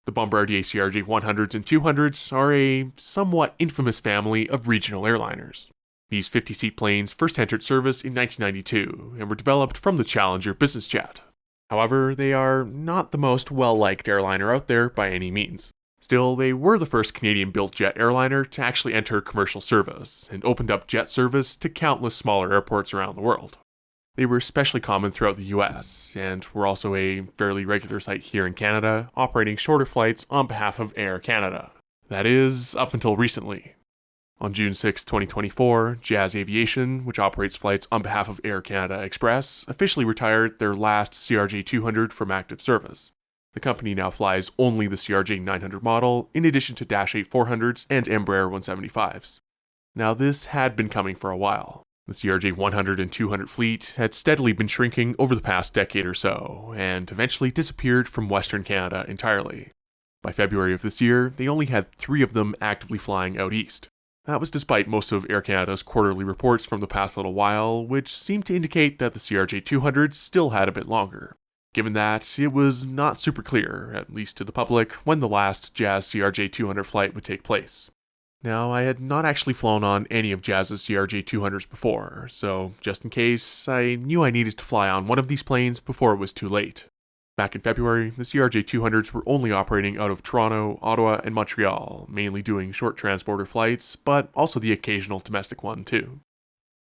The Bombardier CRJ-100s and 200s are a somewhat infamous family of regional airliners. These 50-seat planes first entered service in 1992 and were developed from the Challenger business jet. However, they are not the most well-liked airliner out there by any means. Still, they were the first Canadian-built jet airliner to actually enter commercial service and opened up jet service to countless smaller airports around the world. They were especially common throughout the US, and were also a fairly regular sight here in Canada, operating shorter flights on behalf of Air Canada. That is, up until recently. On June 6, 2024, Jazz Aviation, which operates flights on behalf of Air Canada Express, officially retired their last CRJ-200 from active service. The company now flies only the CRJ-900 model, in addition to Dash 8-400s and Embraer 175s. Now, this had been coming for a while. The CRJ-100 and 200 fleet had steadily been shrinking over the past decade or so, and eventually disappeared from Western Canada entirely. By February of this year, they only had 3 of them actively flying out east. That was despite most of Air Canada's quarterly reports from the past little while, which seemed to indicate that the CRJ-200 still had a bit longer. Given that, it was not super clear, at least to the public, when the last Jazz CRJ-200 flight would take place. Now, I had not actually flown on any of Jazz's CRJ-200s before, so just in case, I knew I needed to fly on one of these planes before it was too late. Back in February, the CRJ-200s were only operating out of Toronto, Ottawa, and Montreal, mainly doing short transporter flights, but also the occasional domestic one too.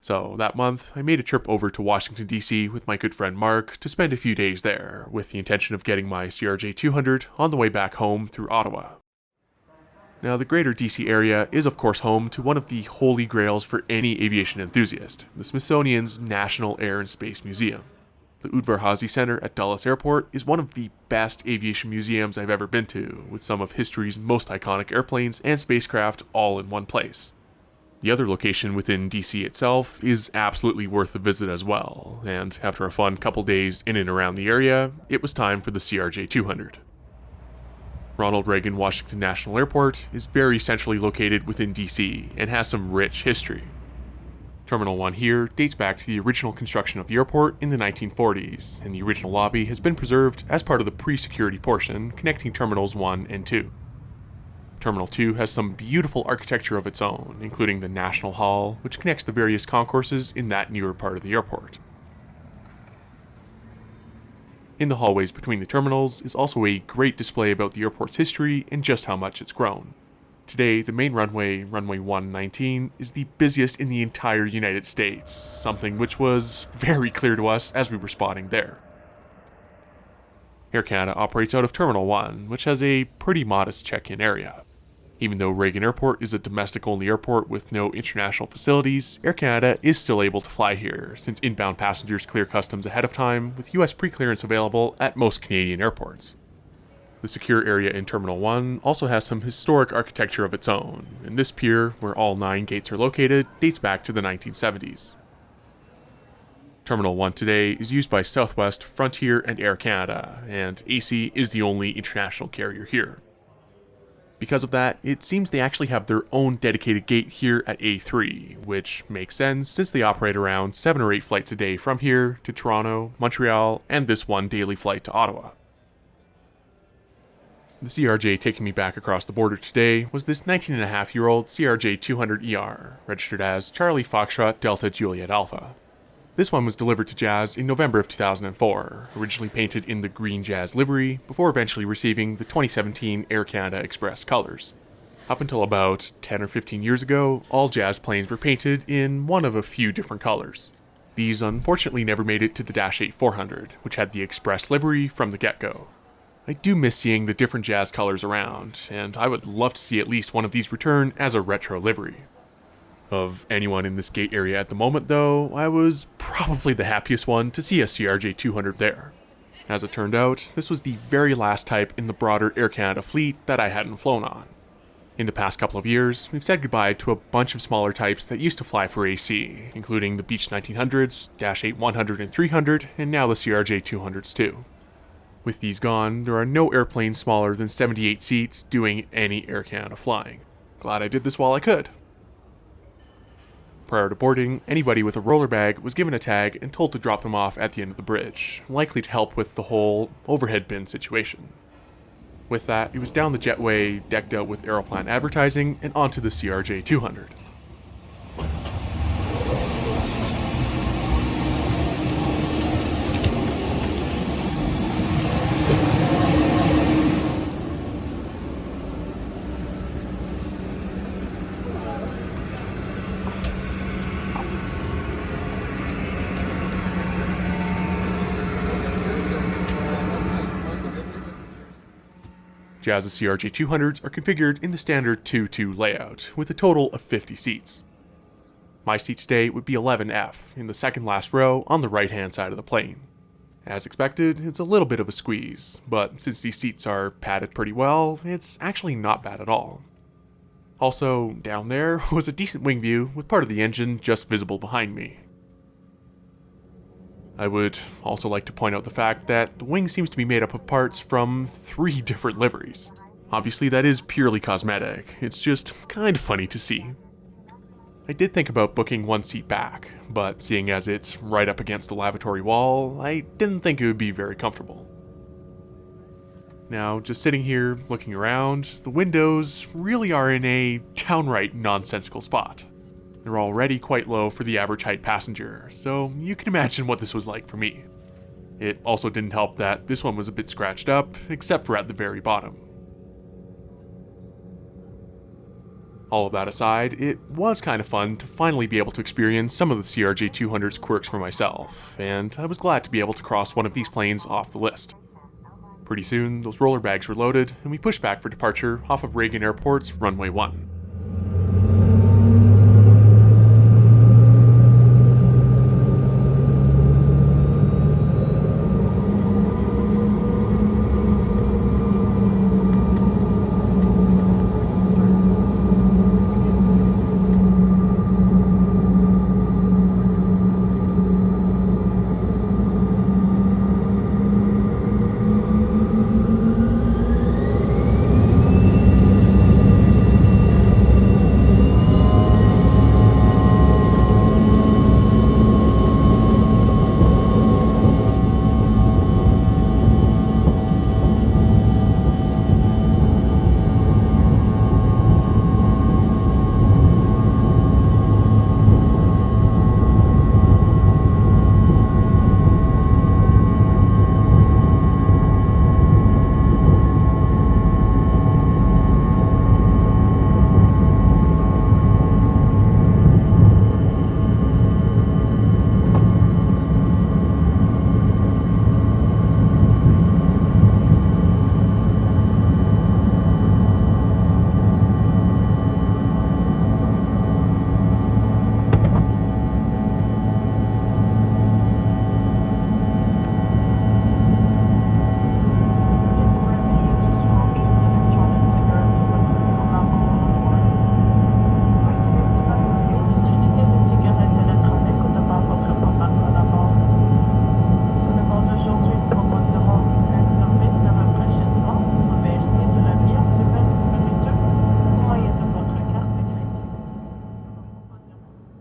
So that month, I made a trip over to Washington, D.C. with my good friend Mark to spend a few days there, with the intention of getting my CRJ-200 on the way back home through Ottawa. Now, the greater DC area is of course home to one of the holy grails for any aviation enthusiast, the Smithsonian's National Air and Space Museum. The Udvar-Hazy Center at Dulles Airport is one of the best aviation museums I've ever been to, with some of history's most iconic airplanes and spacecraft all in one place. The other location within DC itself is absolutely worth a visit as well, and after a fun couple days in and around the area, it was time for the CRJ-200. Ronald Reagan Washington National Airport is very centrally located within DC and has some rich history. Terminal 1 here dates back to the original construction of the airport in the 1940s, and the original lobby has been preserved as part of the pre-security portion connecting Terminals 1 and 2. Terminal 2 has some beautiful architecture of its own, including the National Hall, which connects the various concourses in that newer part of the airport. In the hallways between the terminals is also a great display about the airport's history and just how much it's grown. Today, the main runway, runway 119, is the busiest in the entire United States, something which was very clear to us as we were spotting there. Air Canada operates out of Terminal 1, which has a pretty modest check-in area. Even though Reagan Airport is a domestic-only airport with no international facilities, Air Canada is still able to fly here, since inbound passengers clear customs ahead of time, with US pre-clearance available at most Canadian airports. The secure area in Terminal 1 also has some historic architecture of its own, and this pier, where all 9 gates are located, dates back to the 1970s. Terminal 1 today is used by Southwest, Frontier, and Air Canada, and AC is the only international carrier here. Because of that, it seems they actually have their own dedicated gate here at A3, which makes sense since they operate around 7 or 8 flights a day from here to Toronto, Montreal, and this one daily flight to Ottawa. The CRJ taking me back across the border today was this 19.5-year-old CRJ-200ER, registered as Charlie Foxtrot Delta Juliet Alpha. This one was delivered to Jazz in November of 2004, originally painted in the green Jazz livery, before eventually receiving the 2017 Air Canada Express colors. Up until about 10 or 15 years ago, all Jazz planes were painted in one of a few different colors. These unfortunately never made it to the Dash 8-400, which had the Express livery from the get-go. I do miss seeing the different Jazz colors around, and I would love to see at least one of these return as a retro livery. Of anyone in this gate area at the moment though, I was probably the happiest one to see a CRJ-200 there. As it turned out, this was the very last type in the broader Air Canada fleet that I hadn't flown on. In the past couple of years, we've said goodbye to a bunch of smaller types that used to fly for AC, including the Beech 1900s, Dash 8-100 and 300, and now the CRJ-200s too. With these gone, there are no airplanes smaller than 78 seats doing any Air Canada flying. Glad I did this while I could. Prior to boarding, anybody with a roller bag was given a tag and told to drop them off at the end of the bridge, likely to help with the whole overhead bin situation. With that, it was down the jetway, decked out with Aeroplan advertising, and onto the CRJ-200. Jazz's CRJ-200s are configured in the standard 2-2 layout, with a total of 50 seats. My seat today would be 11F, in the second last row on the right-hand side of the plane. As expected, it's a little bit of a squeeze, but since these seats are padded pretty well, it's actually not bad at all. Also, down there was a decent wing view with part of the engine just visible behind me. I would also like to point out the fact that the wing seems to be made up of parts from 3 different liveries. Obviously that is purely cosmetic, it's just kind of funny to see. I did think about booking one seat back, but seeing as it's right up against the lavatory wall, I didn't think it would be very comfortable. Now, just sitting here looking around, the windows really are in a downright nonsensical spot. They're already quite low for the average height passenger, so you can imagine what this was like for me. It also didn't help that this one was a bit scratched up, except for at the very bottom. All of that aside, it was kind of fun to finally be able to experience some of the CRJ-200's quirks for myself, and I was glad to be able to cross one of these planes off the list. Pretty soon, those roller bags were loaded, and we pushed back for departure off of Reagan Airport's runway 1.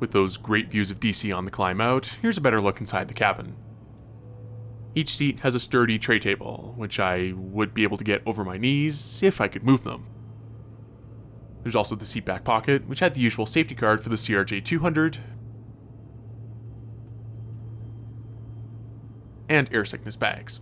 With those great views of DC on the climb out, here's a better look inside the cabin. Each seat has a sturdy tray table, which I would be able to get over my knees if I could move them. There's also the seat back pocket, which had the usual safety card for the CRJ-200, and air sickness bags.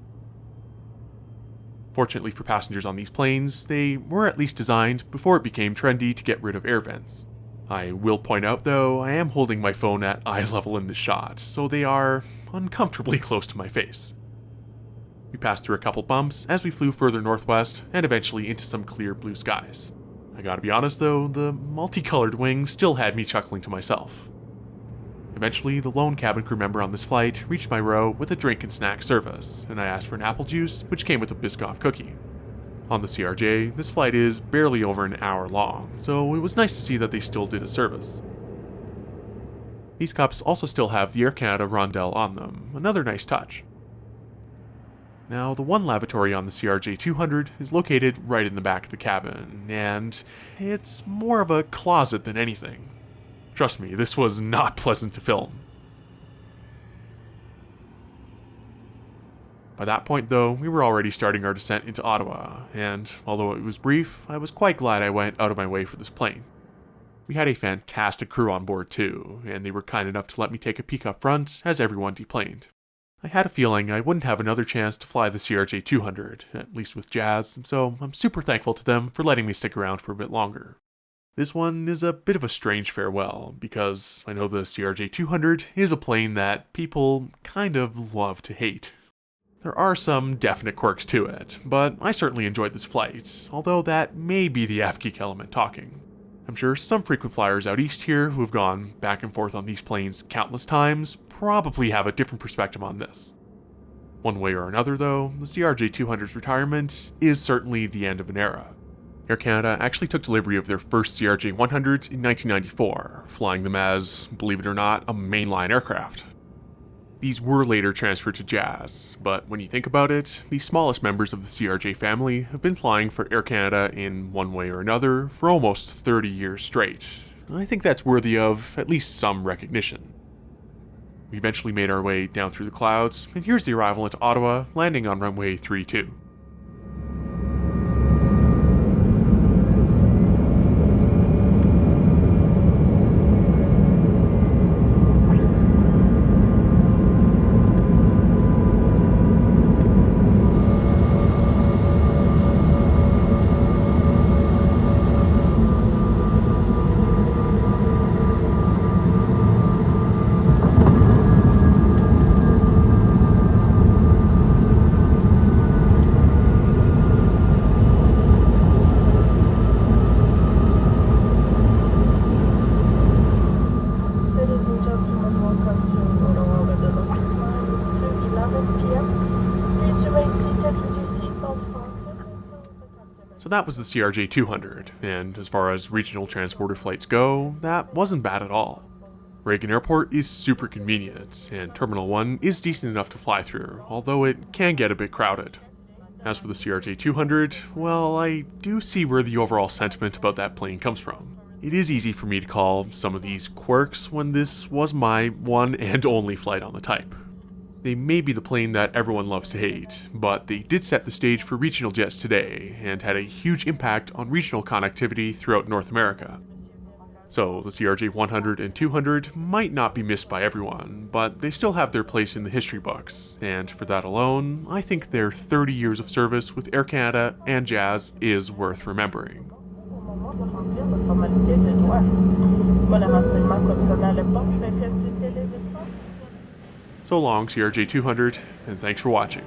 Fortunately for passengers on these planes, they were at least designed before it became trendy to get rid of air vents. I will point out though, I am holding my phone at eye level in this shot, so they are uncomfortably close to my face. We passed through a couple bumps as we flew further northwest and eventually into some clear blue skies. I gotta be honest though, the multicolored wing still had me chuckling to myself. Eventually, the lone cabin crew member on this flight reached my row with a drink and snack service, and I asked for an apple juice, which came with a Biscoff cookie. On the CRJ, this flight is barely over an hour long, so it was nice to see that they still did a service. These cups also still have the Air Canada rondelle on them, another nice touch. Now, the one lavatory on the CRJ-200 is located right in the back of the cabin, and it's more of a closet than anything. Trust me, this was not pleasant to film. By that point though, we were already starting our descent into Ottawa, and although it was brief, I was quite glad I went out of my way for this plane. We had a fantastic crew on board too, and they were kind enough to let me take a peek up front as everyone deplaned. I had a feeling I wouldn't have another chance to fly the CRJ-200, at least with Jazz, so I'm super thankful to them for letting me stick around for a bit longer. This one is a bit of a strange farewell, because I know the CRJ-200 is a plane that people kind of love to hate. There are some definite quirks to it, but I certainly enjoyed this flight, although that may be the AFGeek element talking. I'm sure some frequent flyers out east here who have gone back and forth on these planes countless times probably have a different perspective on this. One way or another though, the CRJ-200's retirement is certainly the end of an era. Air Canada actually took delivery of their first CRJ-100s in 1994, flying them as, believe it or not, a mainline aircraft. These were later transferred to Jazz, but when you think about it, the smallest members of the CRJ family have been flying for Air Canada in one way or another for almost 30 years straight. I think that's worthy of at least some recognition. We eventually made our way down through the clouds, and here's the arrival into Ottawa, landing on runway 32. So that was the CRJ-200, and as far as regional transporter flights go, that wasn't bad at all. Reagan Airport is super convenient, and Terminal 1 is decent enough to fly through, although it can get a bit crowded. As for the CRJ-200, well, I do see where the overall sentiment about that plane comes from. It is easy for me to call some of these quirks when this was my one and only flight on the type. They may be the plane that everyone loves to hate, but they did set the stage for regional jets today, and had a huge impact on regional connectivity throughout North America. So the CRJ-100 and 200 might not be missed by everyone, but they still have their place in the history books, and for that alone, I think their 30 years of service with Air Canada and Jazz is worth remembering. So long, CRJ-200, and thanks for watching.